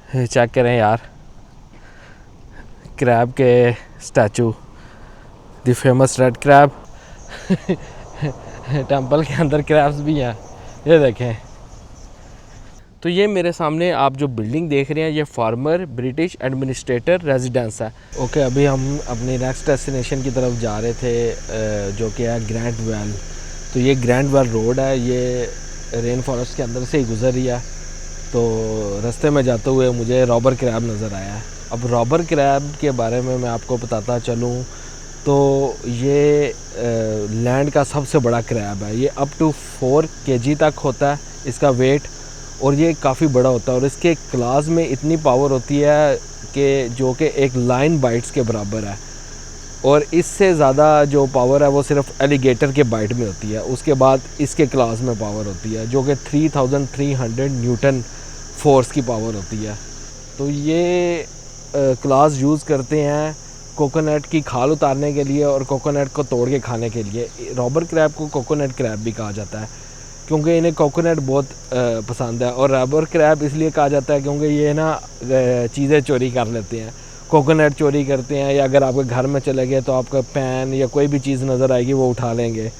Check करें यार, crab के statue, the famous red crab. Temple के अंदर क्रैब्स भी हैं, ये देखें। तो ये मेरे सामने आप जो बिल्डिंग देख रहे हैं, ये फार्मर ब्रिटिश एडमिनिस्ट्रेटर रेजिडेंस है। ओके, अभी हम अपनी नेक्स्ट डेस्टिनेशन की तरफ जा रहे थे, जो कि है ग्रैंड वेल। तो ये ग्रैंड वेल रोड है, ये रेन फॉरेस्ट के अंदर से ही गुजर रही है। तो रास्ते में जाते हुए मुझे रॉबर क्रैब नज़र आया है। अब रॉबर क्रैब के बारे में मैं आपको बताता चलूँ तो ये लैंड का सबसे बड़ा क्रैब है। ये अप टू 4 kg तक होता है इसका वेट, और ये काफ़ी बड़ा होता है। और इसके क्लास में इतनी पावर होती है कि जो कि एक लाइन बाइट्स के बराबर है, और इससे ज़्यादा जो पावर है वो सिर्फ एलिगेटर के बाइट में होती है। उसके बाद इसके क्लास में पावर होती है जो कि 3300 न्यूटन फोर्स की पावर होती है। तो ये क्लास यूज़ करते हैं कोकोनट की खाल उतारने के लिए और कोकोनट को तोड़ के खाने के लिए। रॉबर क्रैब को कोकोनट क्रैब भी कहा जाता है क्योंकि इन्हें कोकोनट बहुत पसंद है। और रॉबर क्रैब इसलिए कहा जाता है क्योंकि ये ना चीज़ें चोरी कर लेते हैं, कोकोनट चोरी करते हैं, या अगर आपके घर में चले गए तो आपका पैन या कोई भी चीज़ नज़र आएगी वो उठा लेंगे।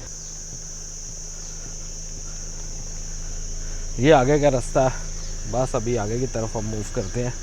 ये आगे का रास्ता, बस अभी आगे की तरफ हम मूव करते हैं।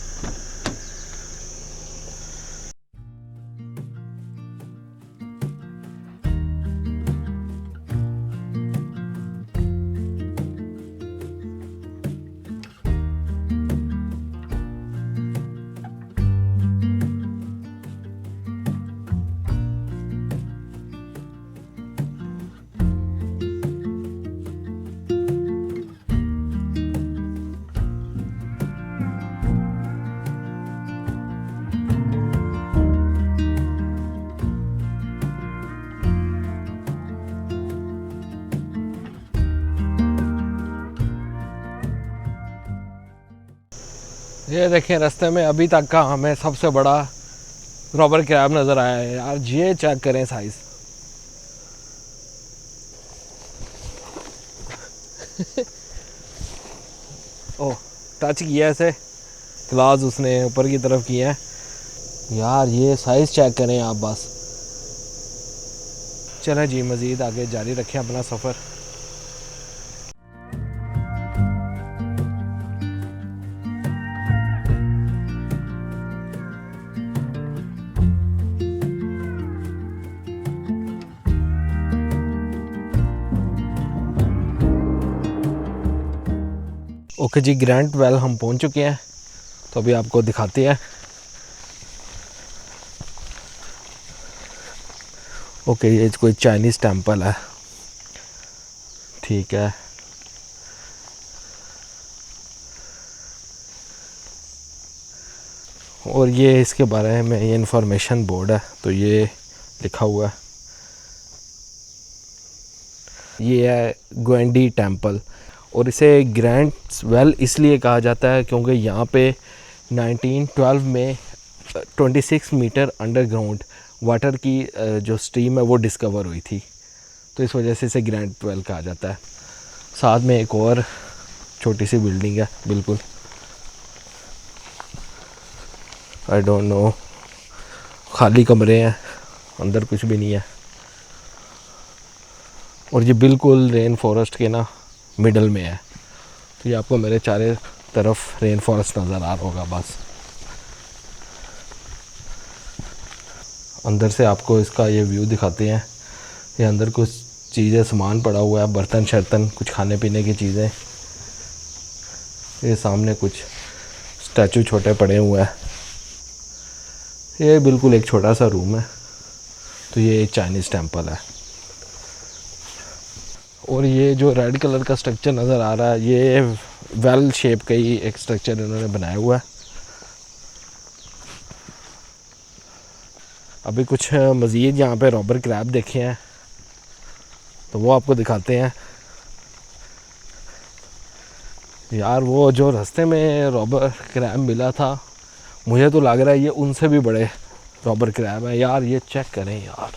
ये देखें, रास्ते में अभी तक का हमें सबसे बड़ा रॉबर क्रैब नज़र आया है यार। ये चेक करें साइज़। ओह, टच किया इसे, क्लास उसने ऊपर की तरफ किया है यार। ये साइज़ चेक करें आप बस। चलें जी, मज़ीद आगे जारी रखें अपना सफ़र। ओके जी, ग्रैंड वेल हम पहुंच चुके हैं, तो अभी आपको दिखाते हैं। ओके, ये कोई चाइनीज़ टेंपल है, ठीक है। और ये इसके बारे में ये इंफॉर्मेशन बोर्ड है, तो ये लिखा हुआ है। ये है ग्वेंडी टेंपल, और इसे ग्रैंड वेल इसलिए कहा जाता है क्योंकि यहाँ पे 1912 में 26 मीटर अंडरग्राउंड वाटर की जो स्ट्रीम है वो डिस्कवर हुई थी, तो इस वजह से इसे ग्रैंड वेल कहा जाता है। साथ में एक और छोटी सी बिल्डिंग है, बिल्कुल आई डोंट नो, खाली कमरे हैं, अंदर कुछ भी नहीं है। और ये बिल्कुल रेन फॉरेस्ट के ना मिडल में है, तो ये आपको मेरे चारों तरफ रेन फॉरेस्ट नज़र आ रहा होगा। बस अंदर से आपको इसका ये व्यू दिखाते हैं। ये अंदर कुछ चीज़ें, सामान पड़ा हुआ है, बर्तन शर्तन, कुछ खाने पीने की चीज़ें। ये सामने कुछ स्टैचू छोटे पड़े हुए हैं। ये बिल्कुल एक छोटा सा रूम है। तो ये एक चाइनीज़ टेंपल है। और ये जो रेड कलर का स्ट्रक्चर नज़र आ रहा है, ये वेल शेप का ही एक स्ट्रक्चर इन्होंने बनाया हुआ है। अभी कुछ मज़ीद यहाँ पे रॉबर क्रैब देखे हैं, तो वो आपको दिखाते हैं। यार वो जो रास्ते में रॉबर क्रैब मिला था, मुझे तो लग रहा है ये उनसे भी बड़े रॉबर क्रैब है यार। ये चेक करें यार,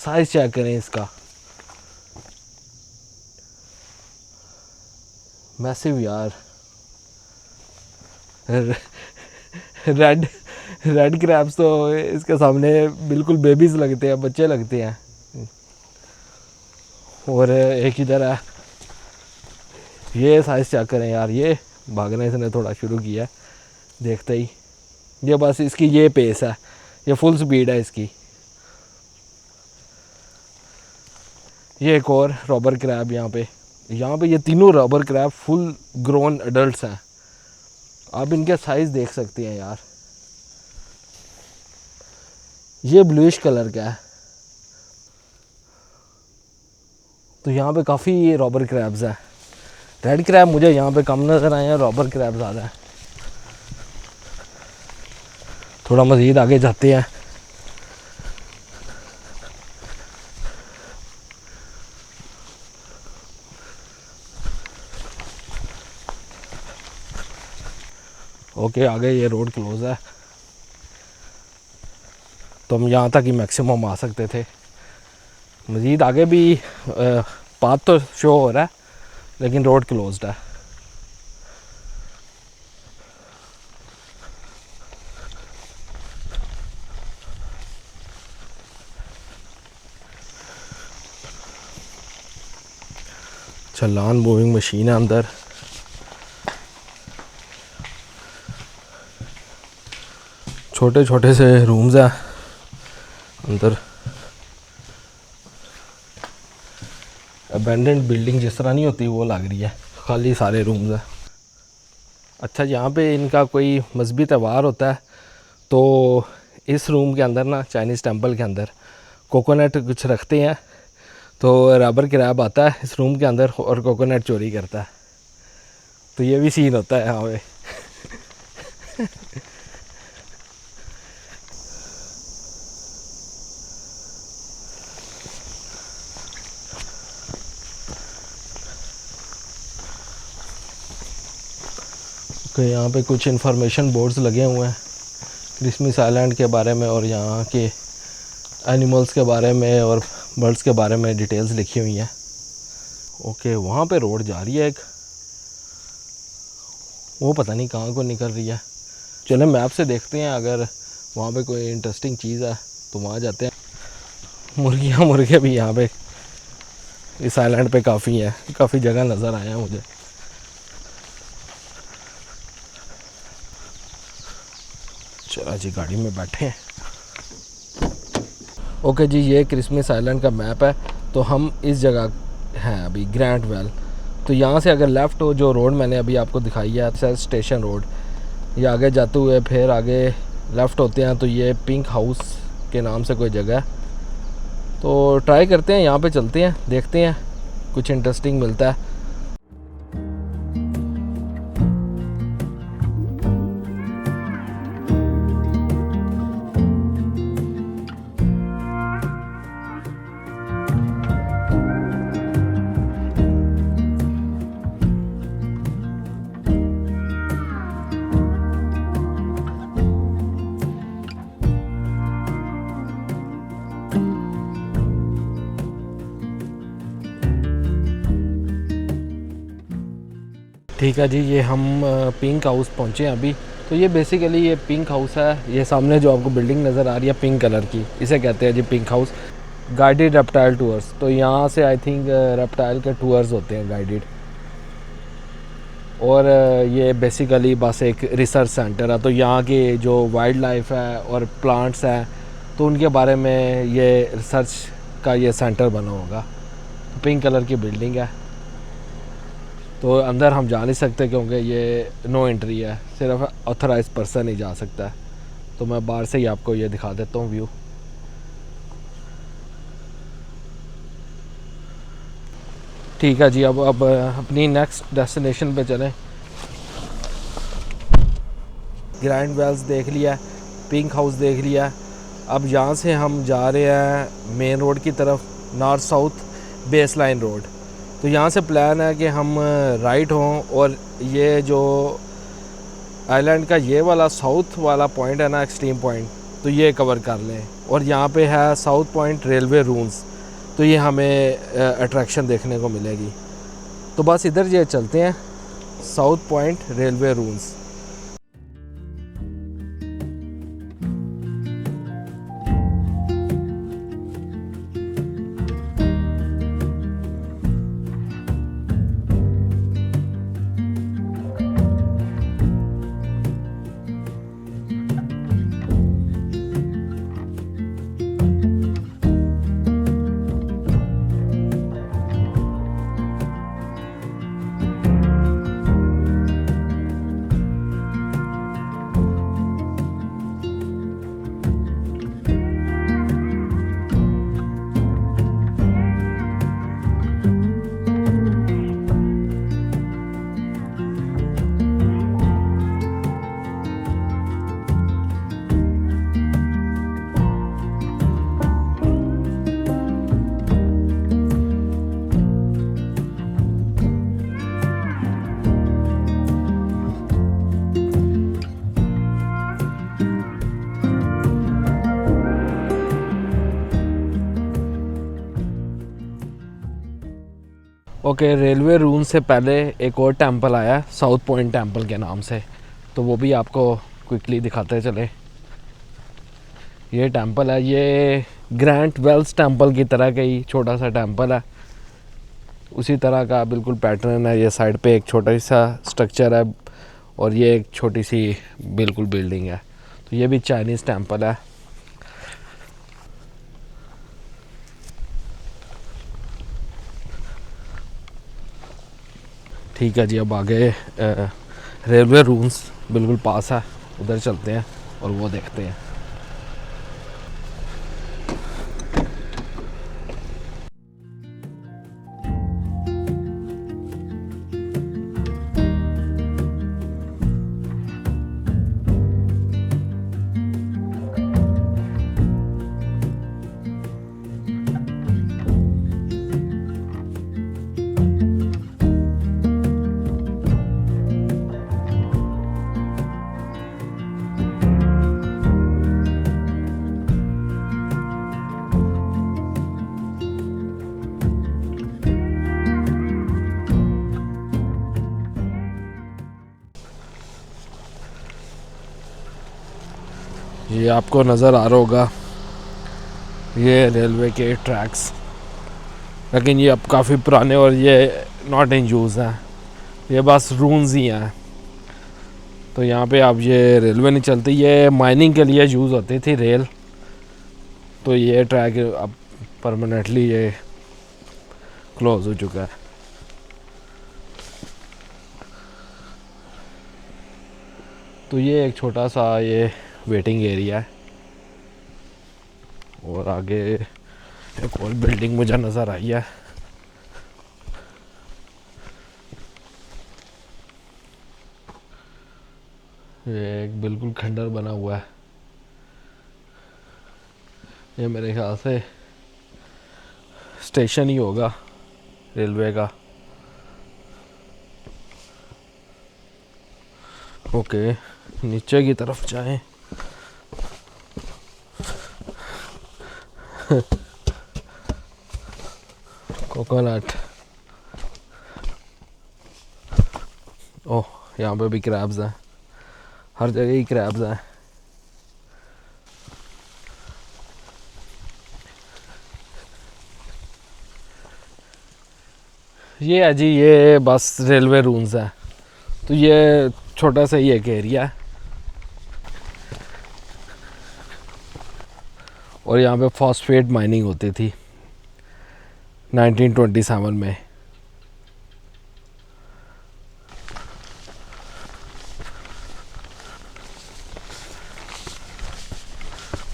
साइज़ चेक करें इसका, मैसिव यार। रेड रेड क्रैब्स तो इसके सामने बिल्कुल बेबीज़ लगते हैं, बच्चे लगते हैं। और एक इधर है, ये साइज़ चेक करें यार, ये भागना इसने थोड़ा शुरू किया है देखते ही। ये बस इसकी ये पेस है, ये फुल स्पीड है इसकी। ये एक और रॉबर क्रैब यहाँ पे ये तीनों robber crab full grown adults हैं। आप इनके साइज़ देख सकते हैं यार। ये ब्लूइश कलर का है। तो यहाँ पे काफ़ी रॉबर क्रैब्स हैं। रेड क्रैब मुझे यहाँ पे कम नज़र आए हैं, रॉबर क्रैब ज़्यादा है। थोड़ा मज़ीद आगे जाते हैं। ओके, आगे ये रोड क्लोज़ है, तो हम यहाँ तक ही मैक्सिमम आ सकते थे। मज़ीद आगे भी पाथ तो शो हो रहा है, लेकिन रोड क्लोज्ड है। चलान मूविंग मशीन है अंदर। छोटे छोटे से रूम्स हैं अंदर। अबैंडन्ड बिल्डिंग जिस तरह नहीं होती वो लग रही है, खाली सारे रूम्स हैं। अच्छा, यहाँ पे इनका कोई मजहबी त्यौहार होता है, तो इस रूम के अंदर ना, चाइनीज़ टेंपल के अंदर कोकोनट कुछ रखते हैं, तो रबर क्रैब आता है इस रूम के अंदर और कोकोनट चोरी करता है। तो ये भी सीन होता है यहाँ पे। तो यहाँ पे कुछ इन्फॉर्मेशन बोर्ड्स लगे हुए हैं क्रिसमस आइलैंड के बारे में, और यहाँ के एनिमल्स के बारे में और बर्ड्स के बारे में डिटेल्स लिखी हुई हैं। ओके, वहाँ पे रोड जा रही है एक, वो पता नहीं कहाँ को निकल रही है। चलो मैप से देखते हैं, अगर वहाँ पे कोई इंटरेस्टिंग चीज़ है तो वहाँ जाते हैं। मुर्गियाँ मुर्गे भी यहाँ पे इस आइलैंड पे काफ़ी हैं, काफ़ी जगह नज़र आए हैं मुझे। चलो जी, गाड़ी में बैठे हैं। ओके जी, ये क्रिसमस आइलैंड का मैप है। तो हम इस जगह हैं अभी, ग्रैंड वेल। तो यहाँ से अगर लेफ़्ट हो, जो रोड मैंने अभी आपको दिखाई है सेल स्टेशन रोड, ये आगे जाते हुए फिर आगे लेफ़्ट होते हैं तो ये पिंक हाउस के नाम से कोई जगह है। तो ट्राई करते हैं, यहाँ पे चलते हैं, देखते हैं कुछ इंटरेस्टिंग मिलता है। ठीक है जी, ये हम पिंक हाउस पहुँचे हैं अभी। तो ये बेसिकली ये पिंक हाउस है। ये सामने जो आपको बिल्डिंग नज़र आ रही है पिंक कलर की, इसे कहते हैं जी pink house. Guided reptile tours, तो यहाँ से आई थिंक रेप्टाइल के टूर्स होते हैं गाइडेड। और ये बेसिकली बस एक रिसर्च सेंटर है। तो यहाँ के जो वाइल्ड लाइफ है और प्लांट्स हैं, तो उनके बारे में ये रिसर्च का ये सेंटर बना होगा। पिंक कलर की बिल्डिंग है। तो अंदर हम जा नहीं सकते क्योंकि ये नो एंट्री है, सिर्फ ऑथराइज पर्सन ही जा सकता है। तो मैं बाहर से ही आपको ये दिखा देता हूँ व्यू। ठीक है जी, अब अपनी नेक्स्ट डेस्टिनेशन पे चलें। ग्रैंड वेल्स देख लिया, पिंक हाउस देख लिया। अब यहाँ से हम जा रहे हैं मेन रोड की तरफ, north south base line road. तो यहाँ से प्लान है कि हम राइट हों और ये जो आइलैंड का ये वाला साउथ वाला पॉइंट है ना, एक्सट्रीम पॉइंट, तो ये कवर कर लें। और यहाँ पे है साउथ पॉइंट रेलवे रूम्स, तो ये हमें अट्रैक्शन देखने को मिलेगी। तो बस इधर ये चलते हैं, south point railway rooms. Okay, railway room से पहले एक और टेंपल आया साउथ पॉइंट टेंपल के नाम से, तो वो भी आपको क्विकली दिखाते चले। ये टेंपल है, ये ग्रैंड वेल्स टेंपल की तरह का ही छोटा सा टेंपल है, उसी तरह का बिल्कुल पैटर्न है। ये साइड पे एक छोटा सा स्ट्रक्चर है और ये एक छोटी सी बिल्कुल बिल्डिंग है। तो ये भी चाइनीज़ टेंपल है। ठीक है जी, अब आगे रेलवे रूम्स बिल्कुल पास है, उधर चलते हैं और वो देखते हैं। ये आपको नज़र आ रहा होगा ये रेलवे के ट्रैक्स, लेकिन ये अब काफ़ी पुराने और ये नॉट इन यूज़ हैं, ये बस रूम्स ही हैं। तो यहाँ पे अब ये रेलवे नहीं चलती, ये माइनिंग के लिए यूज़ होती थी रेल। तो ये ट्रैक अब परमानेंटली ये क्लोज हो चुका है। तो ये एक छोटा सा ये वेटिंग एरिया है और आगे एक और बिल्डिंग मुझे नज़र आई है। ये एक बिल्कुल खंडर बना हुआ है, ये मेरे ख्याल से स्टेशन ही होगा रेलवे का। ओके, नीचे की तरफ जाएं। कोकोनट, ओह यहाँ पे भी क्रैब्स हैं, हर जगह ही क्रैब्स हैं। ये है जी, ये बस रेलवे रूम्स है। तो ये छोटा सा ही एक एरिया है और यहाँ पे फॉस्फेट माइनिंग होती थी 1927 में।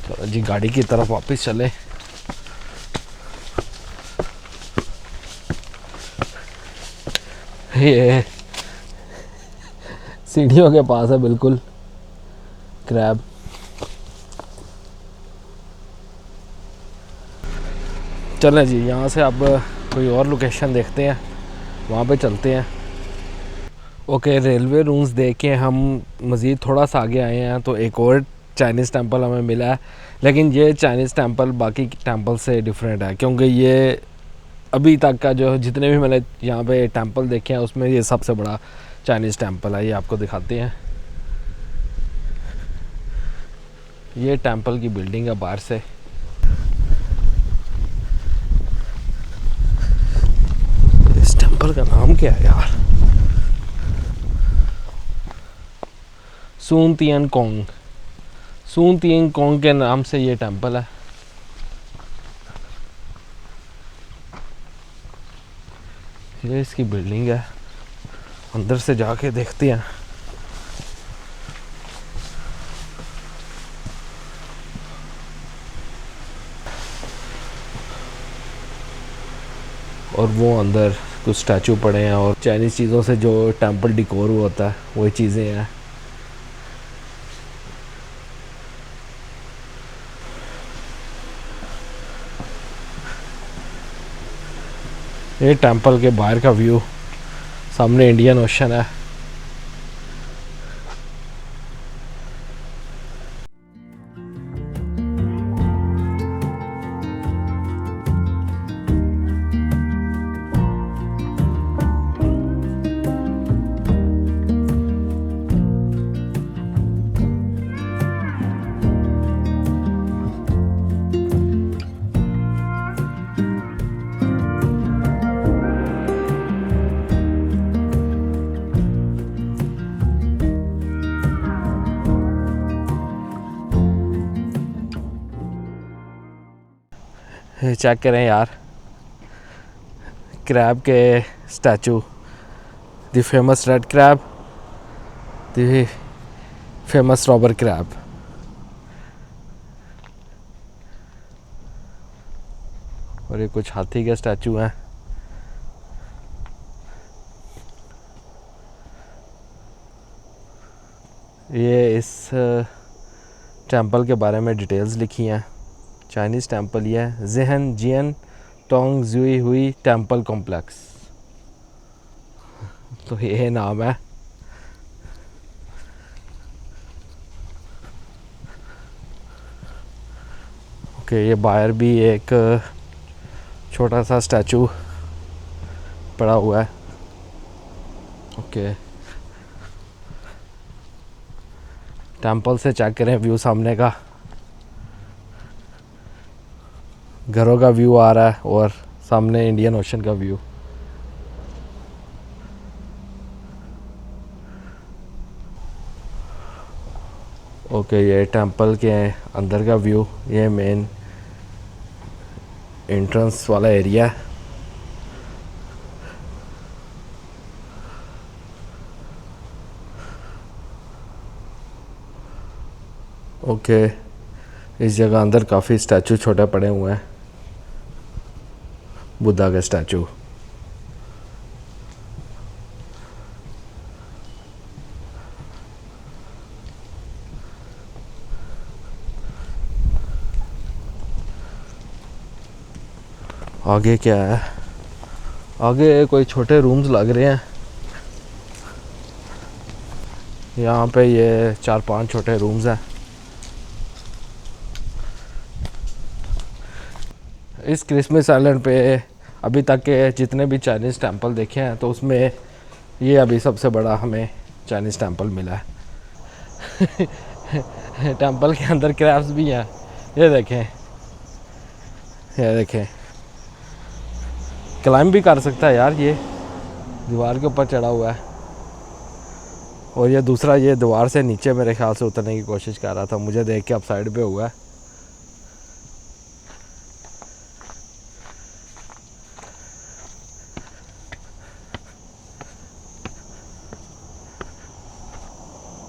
चलो जी, गाड़ी की तरफ वापस चले। ये सीढ़ियों के पास है बिल्कुल क्रैब। चलें जी, यहाँ से अब कोई और लोकेशन देखते हैं, वहाँ पे चलते हैं। ओके, रेलवे रूम्स देख के हम मज़ीद थोड़ा सा आगे आए हैं तो एक और चाइनीज़ टेंपल हमें मिला है। लेकिन ये चाइनीज़ टेंपल बाकी टेंपल से डिफरेंट है, क्योंकि ये अभी तक का जो जितने भी मैंने यहाँ पे टेंपल देखे हैं उसमें ये सबसे बड़ा चाइनीज़ टेंपल है। ये आपको दिखाते हैं, ये टेंपल की बिल्डिंग है बाहर से। इस टेंपल का नाम क्या है यार? सून तियन कोंग, सून तियन कोंग के नाम से ये टेंपल है। ये इसकी बिल्डिंग है, अंदर से जाके देखते हैं। और वो अंदर कुछ स्टैचू पड़े हैं और चाइनीज़ चीज़ों से जो टेंपल डिकोर होता है वही चीज़ें हैं। ये टेंपल के बाहर का व्यू, सामने इंडियन ओशन है। चेक करें यार, क्रैब के statue, the famous red crab, the famous robber crab. और ये कुछ हाथी के स्टैचू हैं। ये इस टेंपल के बारे में डिटेल्स लिखी हैं। चाइनीज़ टेंपल ये है, ज़ेहन जियन टोंग जुई हुई टेंपल कॉम्प्लेक्स, तो ये नाम है। ओके, ये बाहर भी एक छोटा सा स्टैचू पड़ा हुआ है। ओके, टेंपल से चेक करें व्यू सामने का, घरों का व्यू आ रहा है और सामने इंडियन ओशन का व्यू। ओके, ये टेंपल के अंदर का व्यू, ये मेन एंट्रेंस वाला एरिया है। ओके, इस जगह अंदर काफ़ी स्टैचू छोटे पड़े हुए हैं, बुद्धा के स्टैचू। आगे क्या है? आगे कोई छोटे रूम्स लग रहे हैं। यहाँ पे ये 4-5 छोटे रूम्स हैं। इस क्रिसमस आइलैंड पे अभी तक के जितने भी चाइनीज़ टेंपल देखे हैं, तो उसमें ये अभी सबसे बड़ा हमें चाइनीज़ टेंपल मिला है। टेंपल के अंदर क्रैब्स भी हैं, ये देखें, ये देखें। क्लाइंब भी कर सकता है यार, ये दीवार के ऊपर चढ़ा हुआ है। और ये दूसरा, ये दीवार से नीचे मेरे ख्याल से उतरने की कोशिश कर रहा था, मुझे देख के अब साइड पे हुआ है।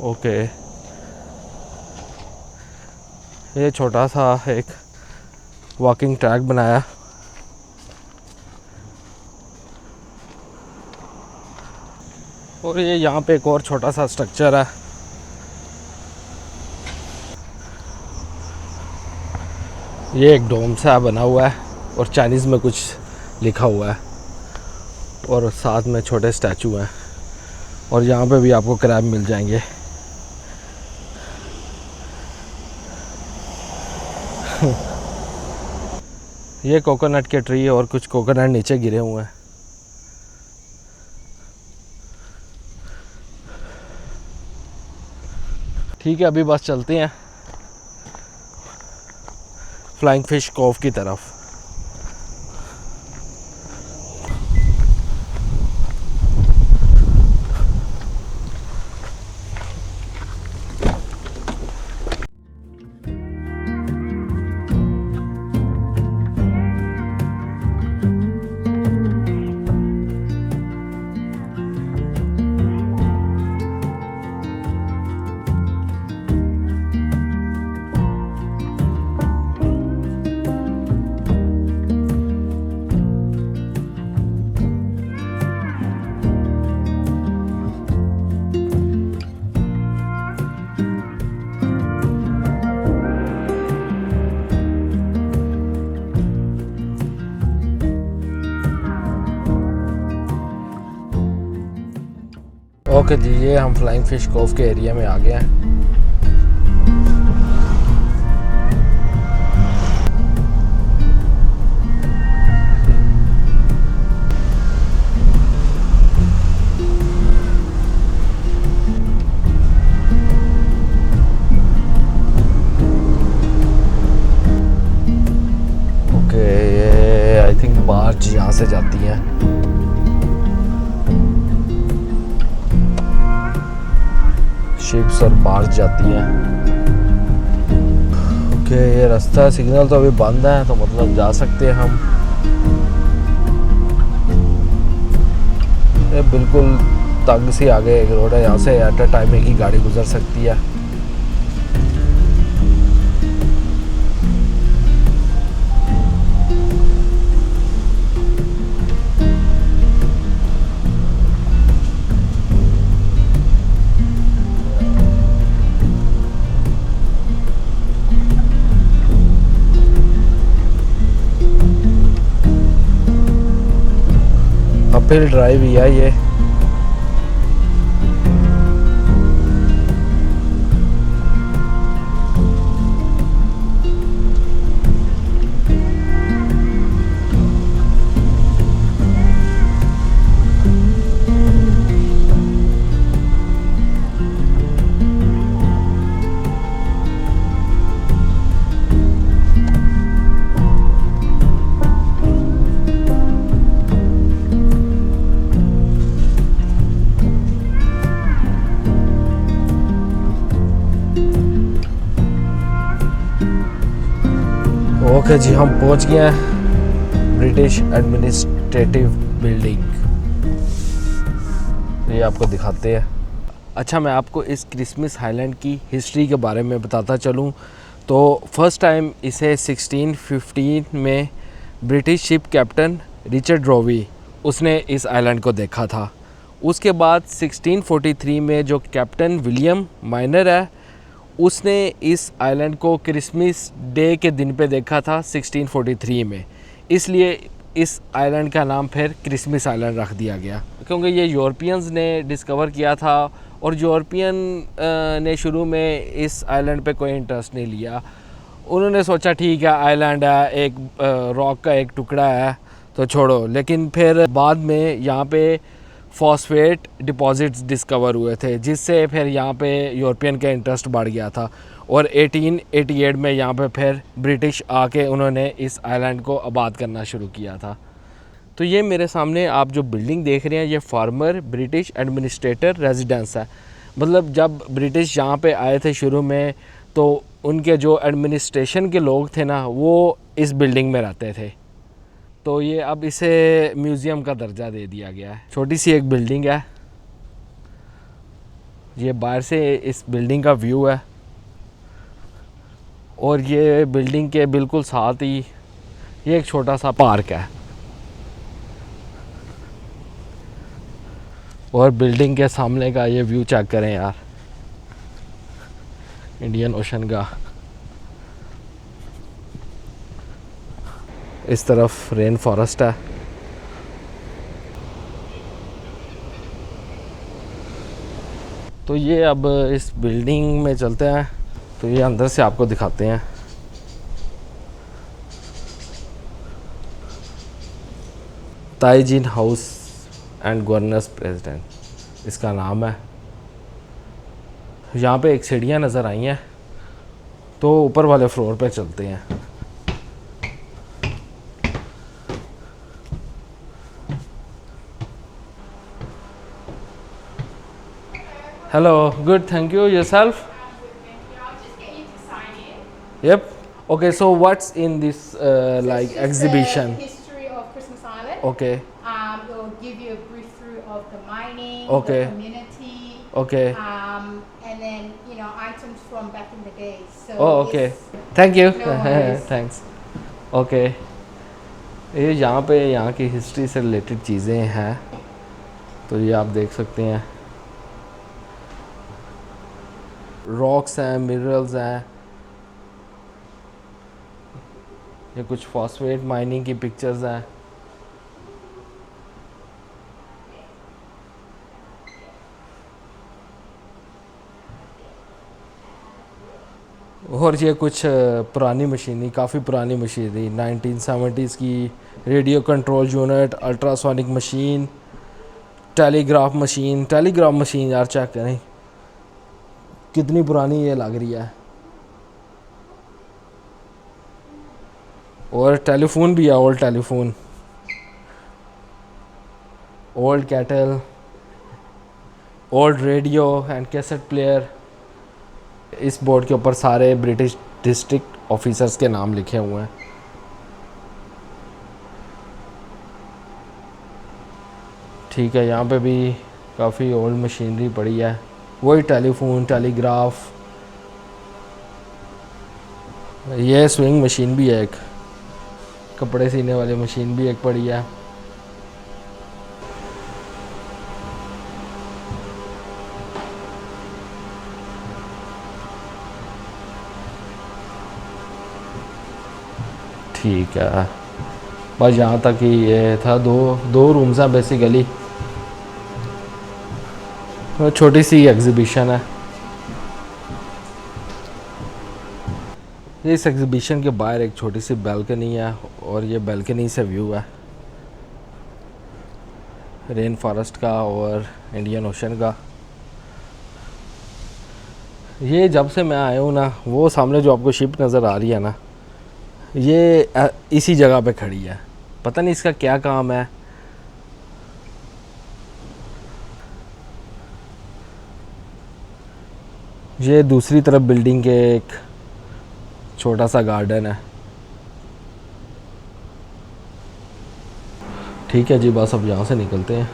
ओके, ये छोटा सा एक वॉकिंग ट्रैक बनाया। और ये यहाँ पे एक और छोटा सा स्ट्रक्चर है। ये एक डोम सा बना हुआ है और चाइनीज़ में कुछ लिखा हुआ है, और साथ में छोटे स्टैचू हैं। और यहाँ पे भी आपको क्रैब मिल जाएंगे। ये कोकोनट के ट्री और कुछ कोकोनट नीचे गिरे हुए हैं। ठीक है, अभी बस चलते हैं फ्लाइंग फिश कोव की तरफ। ओके जी, ये हम फ्लाइंग फिश कोव के एरिया में आ गए हैं। ओके, ये आई थिंक बार्ज यहाँ से जाती है। शिप्स और बार्ज जाती हैं। ओके, ओके, ये रास्ता सिग्नल तो अभी बंद है, तो मतलब जा सकते हैं हम। ये बिल्कुल तंग सी आगे एक रोड है, यहाँ से एट अ टाइम एक ही गाड़ी गुजर सकती है। अपहिल ड्राइव ही है ये। ओके जी, हम पहुंच गए हैं ब्रिटिश एडमिनिस्ट्रेटिव बिल्डिंग। ये आपको दिखाते हैं। अच्छा, मैं आपको इस क्रिसमस आइलैंड की हिस्ट्री के बारे में बताता चलूं तो फर्स्ट टाइम इसे 1615 में ब्रिटिश शिप कैप्टन रिचर्ड रोवी उसने इस आइलैंड को देखा था। उसके बाद 1643 में जो कैप्टन विलियम माइनर है उसने इस आइलैंड को क्रिसमस डे के दिन पे देखा था 1643 में, इसलिए इस आइलैंड का नाम फिर क्रिसमस आइलैंड रख दिया गया, क्योंकि ये यूरोपियंस ने डिस्कवर किया था और यूरोपियन ने शुरू में इस आइलैंड पे कोई इंटरेस्ट नहीं लिया। उन्होंने सोचा ठीक है, आइलैंड है, एक रॉक का एक टुकड़ा है तो छोड़ो। लेकिन फिर बाद में यहाँ पे फॉस्फेट डिपॉजिट्स डिस्कवर हुए थे, जिससे फिर यहाँ पे यूरोपियन का इंटरेस्ट बढ़ गया था और 1888 में यहाँ पे फिर ब्रिटिश आके उन्होंने इस आइलैंड को आबाद करना शुरू किया था। तो ये मेरे सामने आप जो बिल्डिंग देख रहे हैं ये फार्मर ब्रिटिश एडमिनिस्ट्रेटर रेजिडेंस है। मतलब जब ब्रिटिश यहाँ पे आए थे शुरू में तो उनके जो एडमिनिस्ट्रेशन के लोग थे ना वो इस बिल्डिंग में रहते थे, तो ये अब इसे म्यूज़ियम का दर्जा दे दिया गया है। छोटी सी एक बिल्डिंग है, ये बाहर से इस बिल्डिंग का व्यू है और ये बिल्डिंग के बिल्कुल साथ ही ये एक छोटा सा पार्क है और बिल्डिंग के सामने का ये व्यू चेक करें यार, इंडियन ओशन का। इस तरफ रेन फॉरेस्ट है। तो ये अब इस बिल्डिंग में चलते हैं, तो ये अंदर से आपको दिखाते हैं। ताइजीन हाउस एंड गवर्नर्स प्रेसिडेंट इसका नाम है। यहाँ पे एक सीढ़ियाँ नज़र आई हैं, तो ऊपर वाले फ्लोर पे चलते हैं। Hello, good, thank you. Yourself? I'll just get you to sign in. Yep. Okay, so what's in this So like it's just exhibition? the history of Christmas Island. Okay, It'll give you a brief through of the mining, Okay. the community, okay. and then items from back in the day. So Oh, okay. Thank you. No worries. Thanks. Okay. ये यहाँ पे यहाँ की history से related चीज़ें हैं, तो ये आप देख सकते हैं। रॉक्स हैं, मिनरल्स हैं, ये कुछ फॉस्फेट माइनिंग की पिक्चर्स हैं। और ये कुछ पुरानी मशीनरी, काफ़ी पुरानी मशीनरी 1970s की, radio control unit, ultrasonic machine, telegraph machine यार चेक करें कितनी पुरानी ये लग रही है। और टेलीफोन भी है, old telephone, old cattle, old radio and cassette player. इस बोर्ड के ऊपर सारे ब्रिटिश डिस्ट्रिक्ट ऑफिसर्स के नाम लिखे हुए हैं। ठीक है, यहाँ पे भी काफ़ी ओल्ड मशीनरी पड़ी है, वही टेलीफोन, टेलीग्राफ। ये स्विंग मशीन भी है, एक कपड़े सीने वाली मशीन भी एक पड़ी है। ठीक है, बस यहाँ तक ही ये था। दो रूम्स हैं बेसिकली, छोटी सी एग्जीबिशन है। इस एग्जीबिशन के बाहर एक छोटी सी बैल्कनी है और ये बैल्कनी से व्यू है रेन फॉरेस्ट का और इंडियन ओशन का। ये जब से मैं आया हूँ ना, वो सामने जो आपको शिप नज़र आ रही है ना, ये इसी जगह पे खड़ी है। पता नहीं इसका क्या काम है। ये दूसरी तरफ बिल्डिंग के एक छोटा सा गार्डन है। ठीक है जी, बस अब यहाँ से निकलते हैं,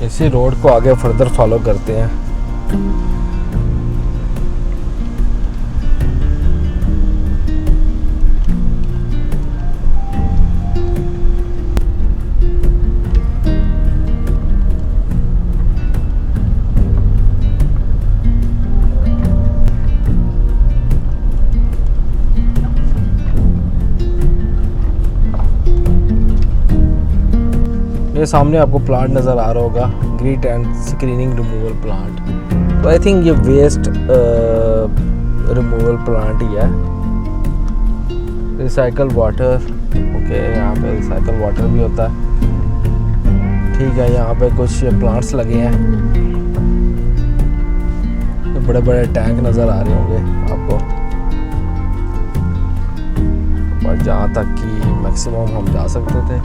इसी रोड को आगे फर्दर फॉलो करते हैं। ये सामने आपको प्लांट नज़र आ रहा होगा, greet and screening removal plant. तो आई थिंक ये वेस्ट रिमूवल प्लांट ही है। रिसाइकल वाटर, ओके, यहाँ पे रिसाइकल वाटर भी होता है। ठीक है, यहाँ पे कुछ प्लांट्स लगे हैं, बड़े बड़े टैंक नज़र आ रहे होंगे आपको। और जहाँ तक कि मैक्सिमम हम जा सकते थे।